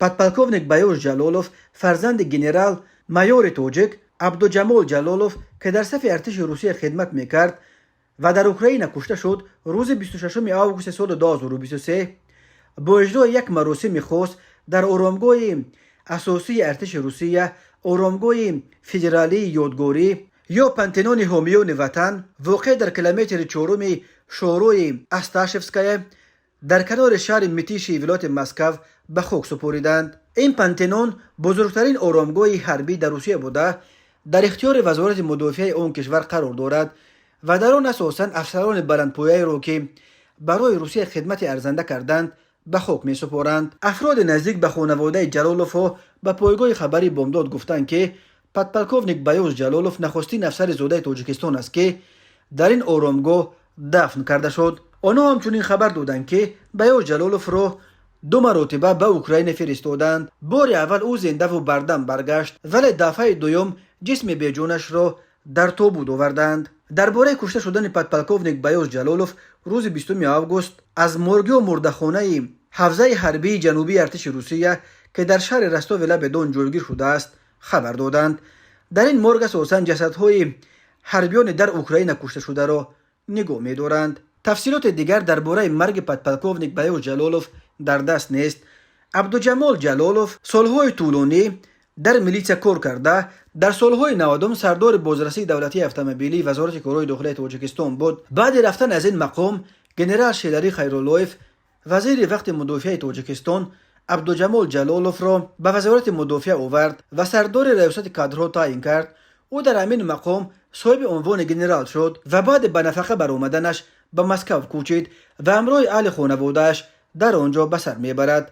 پادپالکوونیک بایوش جلالوف فرزند گنرال مایور توجیک عبدوجمال جلالوف که در صف ارتش روسیه خدمت میکرد و در اوکراین کشته شد روز 26 آگوست سال 2023 با اجرای یک مراسم خاص در آرامگاه اساسی ارتش روسیه، آرامگاه فدرالی یادگاری یا پانتئون حامیان وطن واقع در کیلومتر 4 شوروی استاشفسکایه در کنار شهر میتیشی ولایت مسکو به خاک سپاریدند. این پانتئون بزرگترین آرامگاه حربی در روسیه بوده در اختیار وزارت مدافع آن کشور قرار دارد و در آن اساساً افسران بلندپایه را که برای روسیه خدمت ارزنده کردند به خاک می سپارند. افراد نزدیک به خانواده جلالوف ها به پایگاه خبری بامداد گفتند که پادپالکوونیک بایوش جلالوف نخستین افسر زاده تاجیکستان است که در این آرامگاه دفن کرده شد. آنها همچنین خبر دادند که بایوش جلالوف را 2 مرتبه به اوکراین فرستادند. بار اول او زنده و بردم برگشت ولی دفعه دوم جسم بیجانش را در تابوت آوردند. درباره کشته شدن پادپالکوونیک بایوش جلالوف روز 20 آگوست از مرگ و مردخانه حوزه حربی جنوبی ارتش روسیه که در شهر رستاو لب دون جایگیر شده است خبر دادند. در این مرگ اساساً جسدهای حربیان در اوکراین کشته شده را نگاه می‌دارند. تفصیلات دیگر درباره مرگ پادپالکوونیک بایوش جلالوف در دست نیست. عبدوجمال جلالوف سالهای طولانی در میلیسا کار کرده. در سالهای 90 سردار بازرسی دولتی اتومبیلی وزارت کارهای داخلی تاجیکستان بود. بعد رفتن از این مقام گنرال شیلاری خیراللهیف وزیر وقت مدافع تاجیکستان عبدوجمال جلالوف را به وزارت مدافع آورد و سردار ریاست کادرها تعیین کرد. او در همین مقام صاحب عنوان گنرال شد و بعد به نفقه برآمدنش به مسکو کوچید و همراه اهل خانواده‌اش در آنجا به سر میبرد.